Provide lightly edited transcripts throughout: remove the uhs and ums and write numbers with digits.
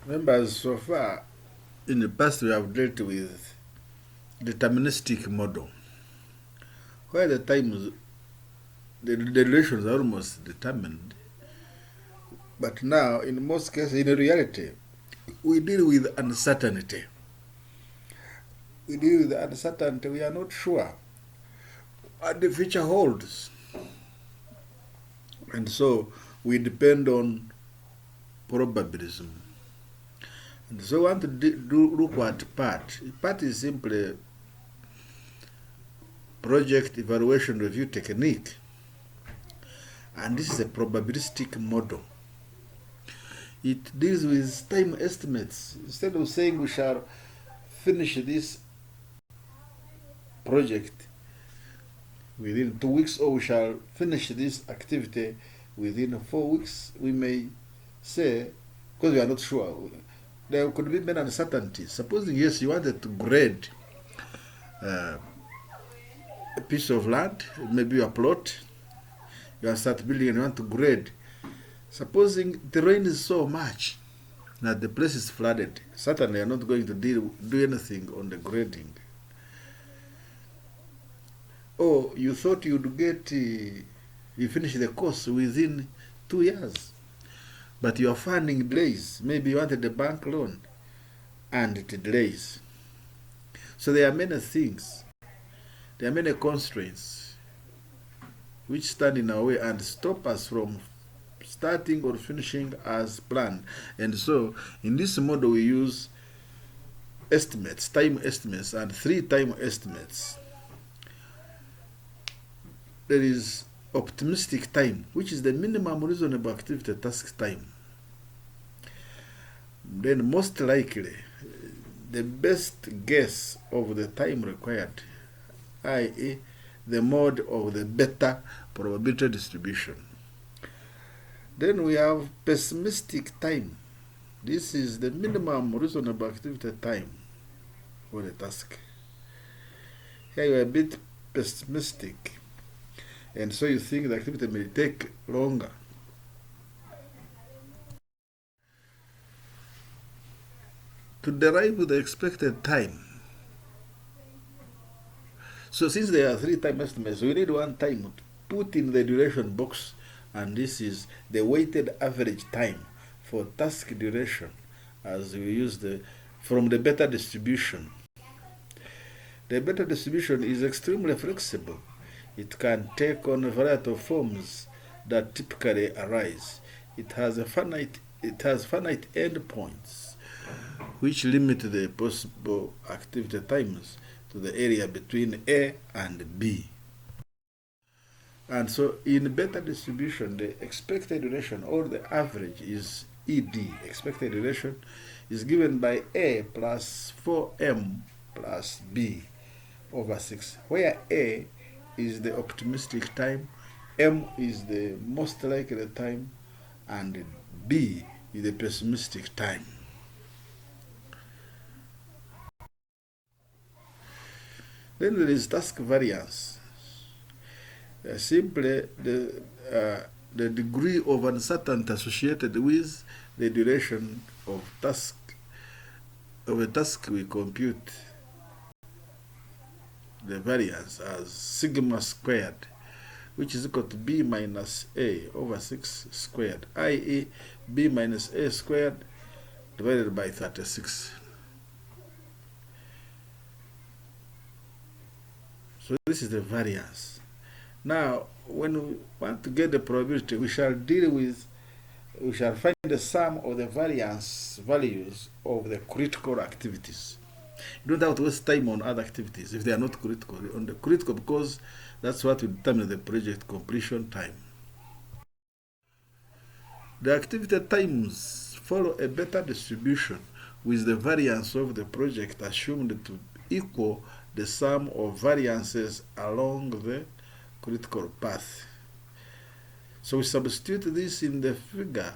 Members, so far in the past we have dealt with deterministic model, where the times, the relations are almost determined. But now, in most cases, in reality, we deal with uncertainty. We deal with uncertainty. We are not sure what the future holds. And so we depend on probabilism. And so we want to look at PERT. PERT is simply project evaluation review technique. And this is a probabilistic model. It deals with time estimates. Instead of saying we shall finish this project within 2 weeks, or we shall finish this activity within 4 weeks, we may say, because we are not sure, there could be many uncertainties. Supposing, yes, you wanted to grade a piece of land, maybe a plot, you are start building and you want to grade. Supposing the rain is so much that the place is flooded, certainly you are not going to do anything on the grading. Or you thought you'd get, you finish the course within 2 years, but your funding delays. Maybe you wanted a bank loan and it delays. So there are many things, there are many constraints which stand in our way and stop us from starting or finishing as planned. And so in this model we use estimates, time estimates, and 3 time estimates. There is optimistic time, which is the minimum reasonable activity task time. Then most likely, the best guess of the time required, i.e. the mode of the better probability distribution. Then we have pessimistic time. This is the minimum reasonable activity time for the task. Here you are a bit pessimistic, and so you think the activity may take longer. To derive the expected time, so since there are 3 time estimates, we need one time to put in the duration box, and this is the weighted average time for task duration as we use from the beta distribution. The beta distribution is extremely flexible. It can take on a variety of forms that typically arise. It has finite endpoints which limit the possible activity times to the area between A and B. And so in beta distribution, the expected duration, or the average, is ED. Expected duration is given by A plus 4M plus B over 6, where A is the optimistic time, M is the most likely time, and B is the pessimistic time. Then there is task variance. Simply the degree of uncertainty associated with the duration of a task we compute the variance as sigma squared, which is equal to B minus A over 6 squared, i.e. B minus A squared divided by 36. So this is the variance. Now, when we want to get the probability, we shall find the sum of the variance values of the critical activities. You don't have to waste time on other activities if they are not critical. On the critical, because that's what will determine the project completion time. The activity times follow a beta distribution with the variance of the project assumed to equal the sum of variances along the critical path. So we substitute this in the figure.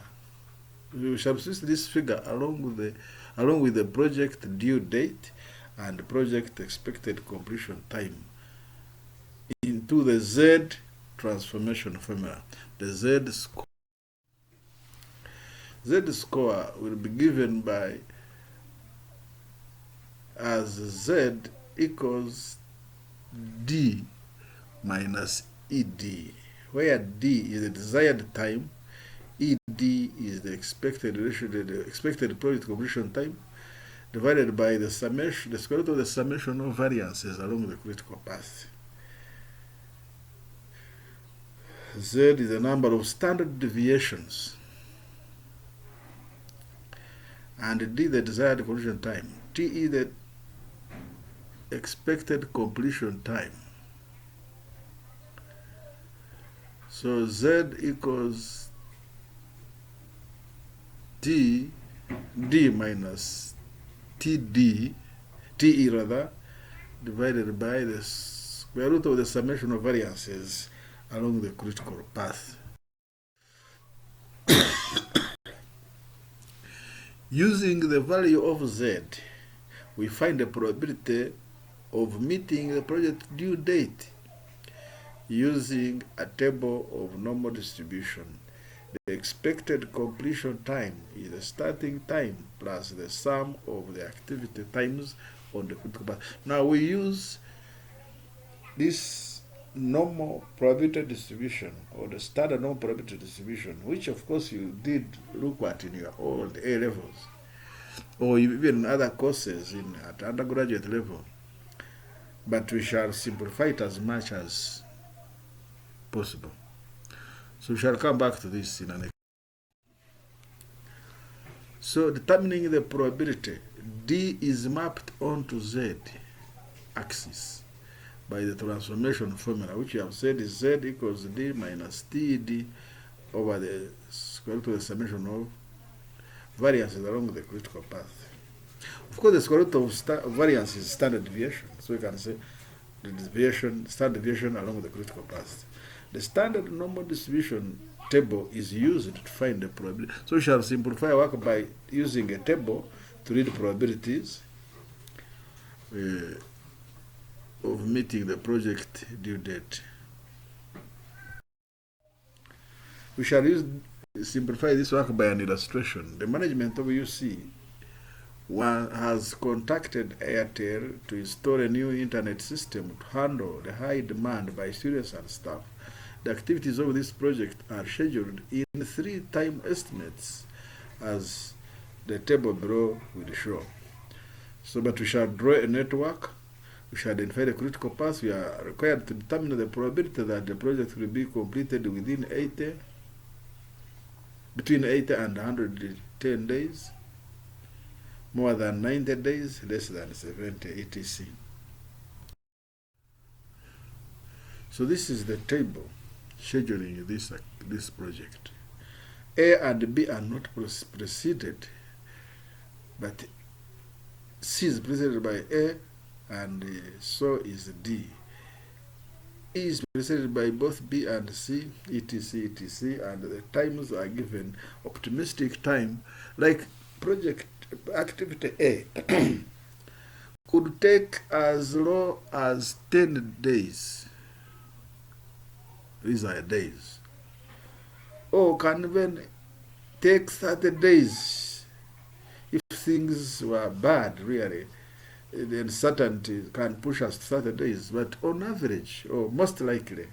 We substitute this figure along with the project due date and project expected completion time into the Z transformation formula. The Z score. Z score will be given by as Z equals D minus ED, where D is the desired time, ED is the expected project completion time, divided by the summation, the square root of the summation of variances along the critical path. Z is the number of standard deviations, and D the desired completion time. T is the expected completion time. So Z equals D minus TE rather, divided by the square root of the summation of variances along the critical path. Using the value of Z, we find the probability of meeting the project due date using a table of normal distribution. The expected completion time is the starting time plus the sum of the activity times on the critical path. Now we use this normal probability distribution, or the standard normal probability distribution, which of course you did look at in your old A levels, or even other courses at undergraduate level. But we shall simplify it as much as possible. So we shall come back to this in an next. So determining the probability, D is mapped onto Z axis by the transformation formula, which we have said is Z equals D minus TD over the square root of the summation of variances along the critical path. Of course, the square root of variance is standard deviation, so we can say the standard deviation along the critical path. The standard normal distribution table is used to find the probability. So we shall simplify work by using a table to read probabilities of meeting the project due date. We shall simplify this work by an illustration. The management of UC has contacted Airtel to install a new internet system to handle the high demand by students and staff. The activities of this project are scheduled in 3 time estimates, as the table below will show. So, but we shall draw a network. We shall identify the critical path. We are required to determine the probability that the project will be completed within between 80 and 110 days, more than 90 days, less than 70, etc. So this is the table scheduling this project. A and B are not preceded, but C is preceded by A, and so is D. E is preceded by both B and C, etc., etc., and the times are given. Optimistic time, like project activity A, could take as low as 10 days. These are days. Or can even take 30 days. If things were bad, really, the uncertainty can push us to 30 days. But on average, or most likely,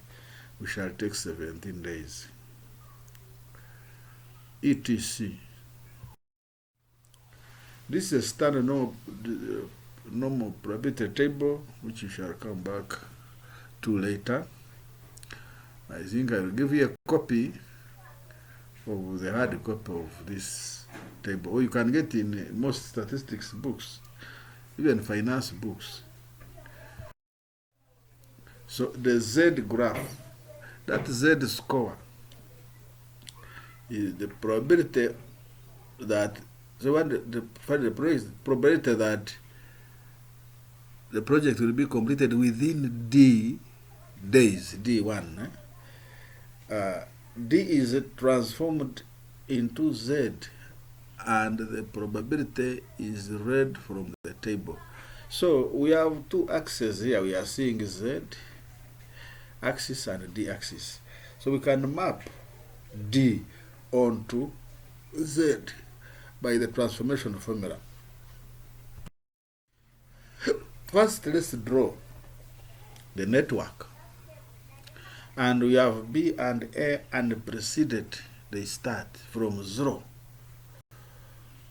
we shall take 17 days. etc. This is a standard normal probability table, which we shall come back to later. I think I will give you a copy of the hard copy of this table, or you can get in most statistics books, even finance books. So the Z graph, that Z score, is the probability that the probability that the project will be completed within D days, D1. D is transformed into Z, and the probability is read from the table. So we have 2 axes here. We are seeing Z axis and D axis. So we can map D onto Z by the transformation formula. First, let's draw the network. And we have B and A and preceded, they start from 0.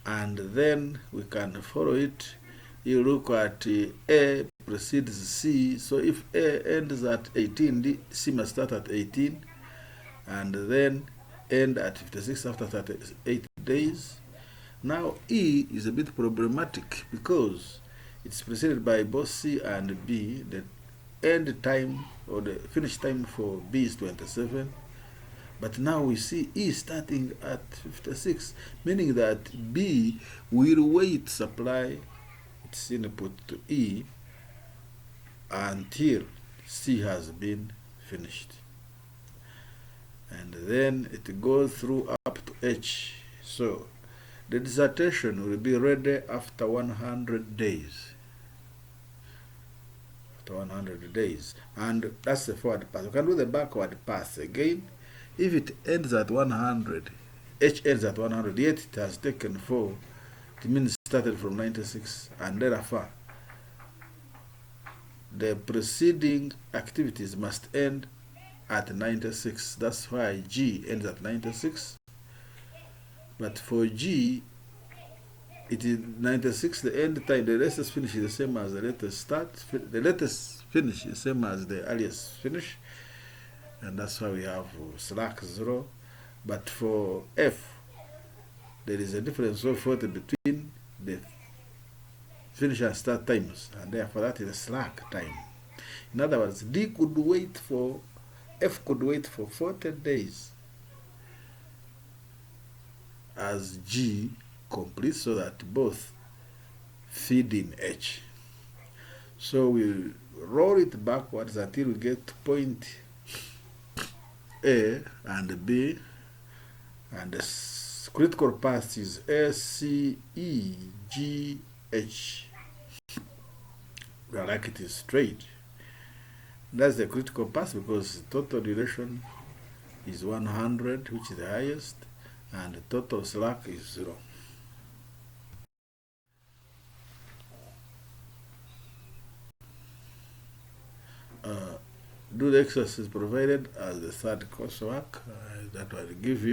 And then we can follow it. You look at A precedes C. So if A ends at 18, C must start at 18. And then end at 56 after 38 days. Now E is a bit problematic because it's preceded by both C and B. The end time or the finish time for B is 27. But now we see E starting at 56, meaning that B will wait supply its input to E until C has been finished. And then it goes through up to H. So the dissertation will be ready after 100 days. After 100 days. And that's the forward pass. We can do the backward pass again. If it ends at 100, H ends at 100, yet it has taken 4, it means it started from 96, and therefore the preceding activities must end at 96. That's why G ends at 96. But for G, it is 96, the end time, the latest finish is the same as the latest start. The latest finish is the same as the earliest finish. And that's why we have slack 0. But for F, there is a difference of 40 between the finish and start times, and therefore that is a slack time. In other words, F could wait for 40 days as G completes so that both feed in H. So we roll it backwards until we get to point A and B, and the critical path is S, C, E, G, H. Like it is straight. That's the critical path because total duration is 100, which is the highest, and the total slack is 0. Do the exercises provided as the third coursework that will give you